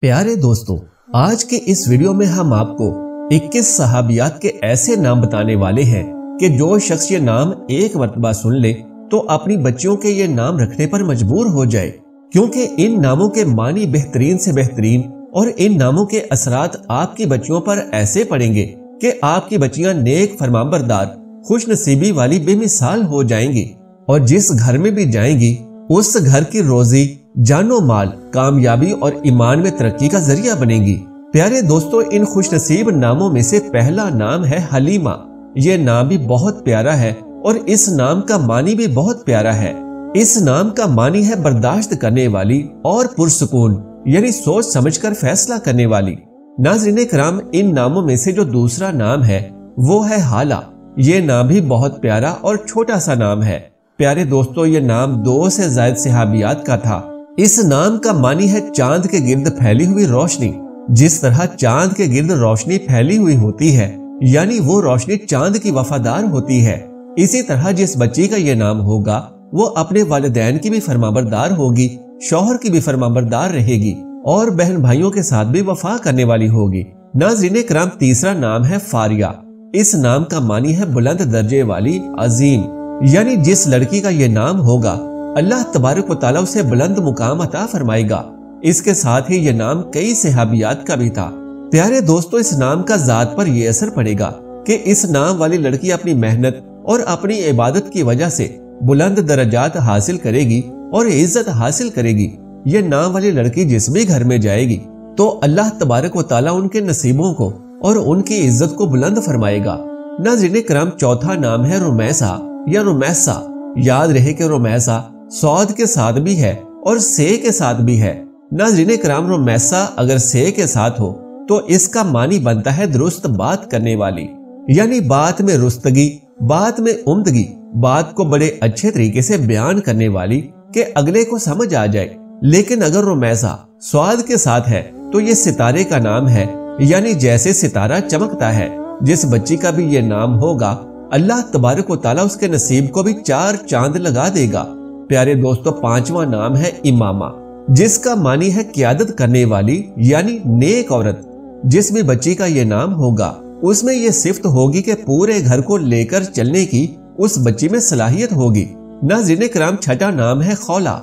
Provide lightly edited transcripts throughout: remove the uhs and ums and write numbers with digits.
प्यारे दोस्तों, आज के इस वीडियो में हम आपको 21 सहाबियात के ऐसे नाम बताने वाले हैं कि जो शख्स ये नाम एक मर्तबा सुन ले तो अपनी बच्चियों के ये नाम रखने पर मजबूर हो जाए, क्योंकि इन नामों के मानी बेहतरीन से बेहतरीन और इन नामों के असरात आपकी बच्चियों पर ऐसे पड़ेंगे कि आपकी बच्चियां नेक फरमाबरदार खुश नसीबी वाली बेमिसाल हो जाएंगी और जिस घर में भी जाएंगी उस घर की रोजी जानो माल कामयाबी और ईमान में तरक्की का जरिया बनेगी। प्यारे दोस्तों, इन खुश नसीब नामों में से पहला नाम है हलीमा। ये नाम भी बहुत प्यारा है और इस नाम का मानी भी बहुत प्यारा है। इस नाम का मानी है बर्दाश्त करने वाली और पुरसुकून, यानी सोच समझकर फैसला करने वाली। नाज़रीन किराम, इन नामों में से जो दूसरा नाम है वो है हाला। ये नाम भी बहुत प्यारा और छोटा सा नाम है। प्यारे दोस्तों, ये नाम 2 से ज्यादा सहाबियात का था। इस नाम का मानी है चांद के गिर्द फैली हुई रोशनी। जिस तरह चांद के गिर्द रोशनी फैली हुई होती है, यानी वो रोशनी चांद की वफादार होती है, इसी तरह जिस बच्ची का ये नाम होगा वो अपने वालिदैन की भी फरमाबरदार होगी, शौहर की भी फरमाबरदार रहेगी और बहन भाइयों के साथ भी वफा करने वाली होगी। नाज़रीन किराम, तीसरा नाम है फारिया। इस नाम का मानी है बुलंद दर्जे वाली, अजीम, यानी जिस लड़की का ये नाम होगा अल्लाह तबारक व तआला उसे बुलंद मुकाम अता फरमाएगा। इसके साथ ही ये नाम कई सहाबियात का भी था। प्यारे दोस्तों, इस नाम का जात पर यह असर पड़ेगा कि इस नाम वाली लड़की अपनी मेहनत और अपनी इबादत की वजह से बुलंद दर्जात हासिल करेगी और इज्जत हासिल करेगी। ये नाम वाली लड़की जिस भी घर में जाएगी तो अल्लाह तबारक व तआला उनके नसीबों को और उनकी इज्जत को बुलंद फरमाएगा। नाज़रीन किराम, चौथा नाम है रुमैसा या रुमैसा। याद रहे कि रुमैसा सौद के साथ भी है और से के साथ भी है। नाज़रीन किराम, रुमैसा अगर से के साथ हो तो इसका मानी बनता है दुरुस्त बात करने वाली, यानी बात में रुस्तगी, बात में उम्दगी, बात को बड़े अच्छे तरीके से बयान करने वाली कि अगले को समझ आ जाए। लेकिन अगर रुमैसा स्वाद के साथ है तो ये सितारे का नाम है, यानी जैसे सितारा चमकता है। जिस बच्ची का भी ये नाम होगा अल्लाह तबारक व तआला उसके नसीब को भी 4 चांद लगा देगा। प्यारे दोस्तों, पांचवा नाम है इमामा, जिसका मानी है क़यादत करने वाली, यानी नेक औरत। जिस भी बच्ची का ये नाम होगा उसमें ये सिफ्त होगी कि पूरे घर को लेकर चलने की उस बच्ची में सलाहियत होगी। नाज़रीन किराम, छठा नाम है खौला।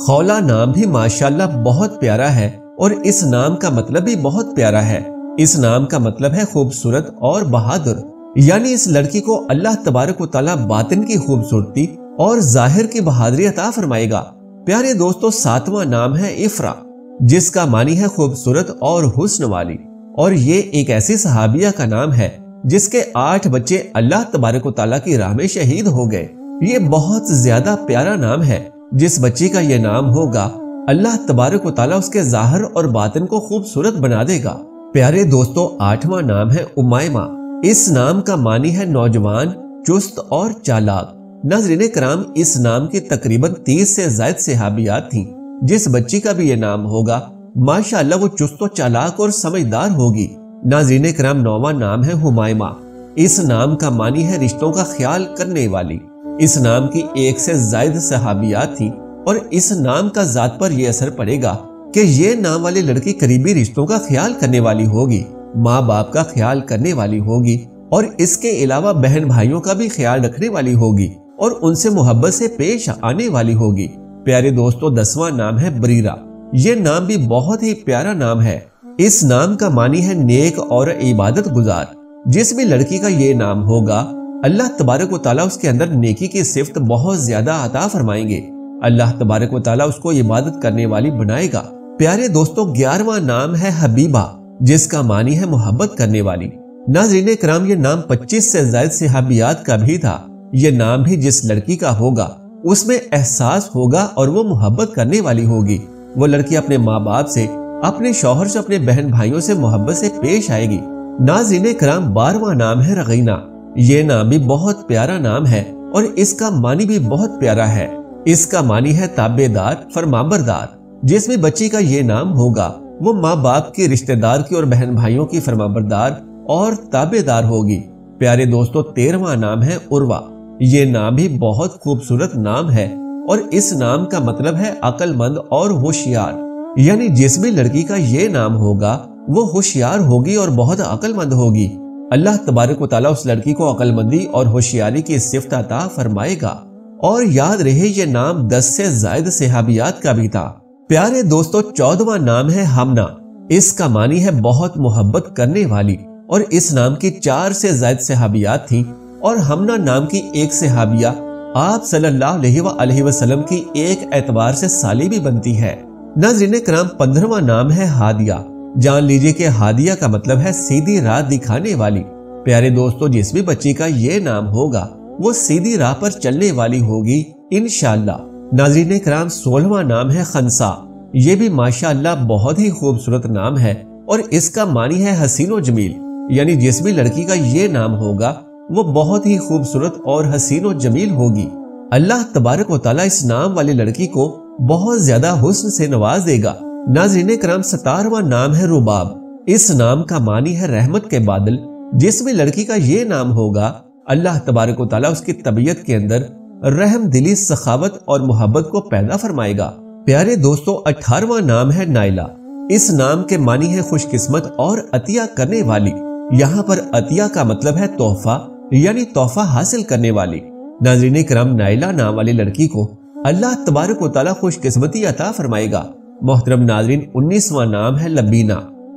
खौला नाम भी माशाल्लाह बहुत प्यारा है और इस नाम का मतलब भी बहुत प्यारा है। इस नाम का मतलब है खूबसूरत और बहादुर, यानी इस लड़की को अल्लाह तबारक व तआला बातिन की खूबसूरती और जाहिर की बहादुरी अता फरमाएगा। प्यारे दोस्तों, सातवां नाम है इफ्रा, जिसका मानी है खूबसूरत और हुस्न वाली, और ये एक ऐसी सहाबिया का नाम है जिसके 8 बच्चे अल्लाह तबारक व तआला की राह में शहीद हो गए। ये बहुत ज्यादा प्यारा नाम है। जिस बच्ची का ये नाम होगा अल्लाह तबारक व तआला उसके जाहिर और बातिन को खूबसूरत बना देगा। प्यारे दोस्तों, 8वां नाम है उमायमा। इस नाम का मानी है नौजवान, चुस्त और चालाक। नाज़रीन किराम, इस नाम की तकरीबन 30 से ज्यादा सहाबियात थी। जिस बच्ची का भी ये नाम होगा माशाअल्लाह वो चुस्त और चालाक और समझदार होगी। नाज़रीन किराम, 9वां नाम है हुमायमा। इस नाम का मानी है रिश्तों का ख्याल करने वाली। इस नाम की 1 से ज्यादा सहाबियात थी और इस नाम का जात पर यह असर पड़ेगा कि ये नाम वाली लड़की करीबी रिश्तों का ख्याल करने वाली होगी, माँ बाप का ख्याल करने वाली होगी और इसके अलावा बहन भाइयों का भी ख्याल रखने वाली होगी और उनसे मोहब्बत से पेश आने वाली होगी। प्यारे दोस्तों, 10वां नाम है बरीरा। ये नाम भी बहुत ही प्यारा नाम है। इस नाम का मानी है नेक और इबादत गुजार। जिस भी लड़की का ये नाम होगा अल्लाह तबारक व तआला उसके अंदर नेकी की सिफ्त बहुत ज्यादा अता फरमाएंगे। अल्लाह तबारक व तआला उसको इबादत करने वाली बनाएगा। प्यारे दोस्तों, 11वां नाम है हबीबा, जिसका मानी है मोहब्बत करने वाली। नाज़रीन किराम, ये नाम 25 से ज्यादा सहाबियात का भी था। ये नाम भी जिस लड़की का होगा उसमें एहसास होगा और वो मोहब्बत करने वाली होगी। वो लड़की अपने माँ बाप से, अपने शौहर से, अपने बहन भाइयों से मोहब्बत से पेश आएगी। नाज़रीन किराम, 12वां नाम है रगीना। ये नाम भी बहुत प्यारा नाम है और इसका मानी भी बहुत प्यारा है। इसका मानी है ताबेदार, फरमाबरदार। जिस भी बच्ची का ये नाम होगा वो माँ बाप के, रिश्तेदार की और बहन भाइयों की फरमाबरदार और ताबेदार होगी। प्यारे दोस्तों, 13वां नाम है उर्वा। ये नाम भी बहुत खूबसूरत नाम है और इस नाम का मतलब है अक्लमंद और होशियार। یعنی جس بھی لڑکی کا یہ نام ہوگا وہ ہوشیار ہوگی اور بہت عقل مند ہوگی۔ اللہ تبارک و تعالیٰ اس لڑکی کو عقل مندی اور ہوشیاری کی صفت عطا فرمائے گا۔ اور یاد رہے یہ نام 10 سے زائد صحابیات کا بھی تھا۔ پیارے دوستو، 14واں نام ہے ہمنا۔ اس کا معنی ہے بہت محبت کرنے والی، اور اس نام کی 4 سے زائد صحابیات تھیں، اور ہمنا نام کی ایک صحابیہ آپ صلی اللہ علیہ وآلہ وسلم کی ایک اعتبار سے سالی بھی بنتی ہے۔ ناظرین کرام، 15واں نام ہے ہادیہ۔ جان لیجئے کہ ہادیہ کا مطلب ہے سیدھی راہ دکھانے والی۔ پیارے دوستو، جس بھی بچی کا یہ نام ہوگا وہ سیدھی راہ پر چلنے والی ہوگی انشاءاللہ۔ ناظرین کرام، 16واں نام ہے خنسا۔ یہ بھی ماشاءاللہ بہت ہی خوبصورت نام ہے، اور اس کا معنی ہے حسین و جمیل۔ یعنی جس بھی لڑکی کا یہ نام ہوگا وہ بہت ہی خوبصورت اور حسین و جمیل ہوگی۔ اللہ تبارک و تعالیٰ اس نام والی لڑکی کو بہت زیادہ حسن سے نواز دے گا۔ ناظرین کرام، 17واں نام ہے رباب۔ اس نام کا معنی ہے رحمت کے بادل۔ جس بھی لڑکی کا یہ نام ہوگا اللہ تبارک و تعالیٰ اس کی طبیعت کے اندر رحم دلی، سخاوت اور محبت کو پیدا فرمائے گا۔ پیارے دوستو، 18واں نام ہے نائلہ۔ اس نام کے معنی ہے خوش قسمت اور عطیہ کرنے والی۔ یہاں پر عطیہ کا مطلب ہے تحفہ، یعنی تحفہ حاصل کرنے والی۔ ناظرین کرام، نائلہ نام والی لڑکی کو اللہ تبارک و تعالیٰ خوش قسمتی عطا فرمائے گا۔ محترم ناظرین، 19واں نام ہے لبینہ۔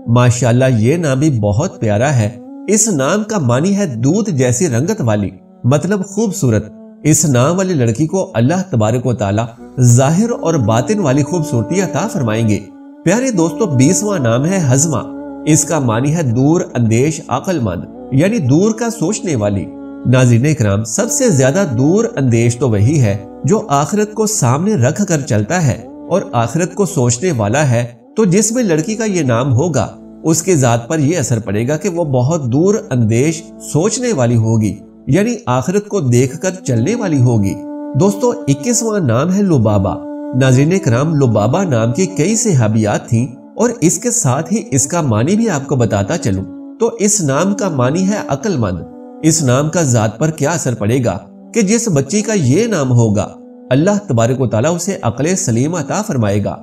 ماشاءاللہ یہ نام بھی بہت پیارا ہے۔ اس نام کا معنی ہے دودھ جیسی رنگت والی، مطلب خوبصورت۔ اس نام والی لڑکی کو اللہ تبارک و تعالیٰ ظاہر اور باطن والی خوبصورتی عطا فرمائیں گے۔ پیارے دوستو، 20واں نام ہے ہضمہ۔ اس کا معنی ہے دور اندیش عقل مند، یعنی دور کا سوچنے والی۔ ناظرین اکرام، سب سے زیادہ دور اندیش تو وہی ہے جو آخرت کو سامنے رکھ کر چلتا ہے اور آخرت کو سوچنے والا ہے۔ تو جس بھی لڑکی کا یہ نام ہوگا اس کی ذات پر یہ اثر پڑے گا کہ وہ بہت دور اندیش سوچنے والی ہوگی، یعنی آخرت کو دیکھ کر چلنے والی ہوگی۔ دوستو، 21واں نام ہے لبابہ۔ ناظرین اکرام، لبابہ نام کی کئی صحابیات تھیں، اور اس کے ساتھ ہی اس کا معنی بھی آپ کو بتاتا چلوں تو اس نام کا معنی ہے عقل مند۔ اس نام کا ذات پر کیا اثر پڑے گا کہ جس بچی کا یہ نام ہوگا اللہ تبارک و تعالیٰ اسے عقل سلیم عطا فرمائے گا۔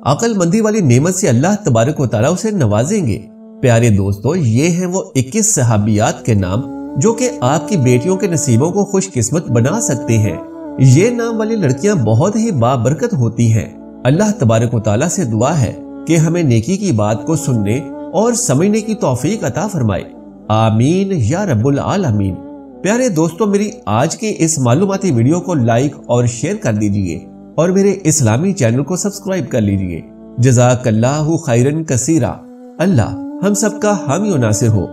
عقل مندی والی نعمت سے اللہ تبارک و تعالیٰ اسے نوازیں گے۔ پیارے دوستو، یہ ہیں وہ 21 صحابیات کے نام جو کہ آپ کی بیٹیوں کے نصیبوں کو خوش قسمت بنا سکتے ہیں۔ یہ نام والی لڑکیاں بہت ہی بابرکت ہوتی ہیں۔ اللہ تبارک و تعالیٰ سے دعا ہے کہ ہمیں نیکی کی بات کو سننے اور سمجھنے کی توفیق عطا فرمائے۔ آمین یا رب العالمین۔ پیارے دوستو، میری آج کی اس معلوماتی ویڈیو کو لائک اور شیئر کر دیجئے اور میرے اسلامی چینل کو سبسکرائب کر لیجئے۔ جزاک اللہ خیرن کثیرا۔ اللہ ہم سب کا حامی و ناصر ہو۔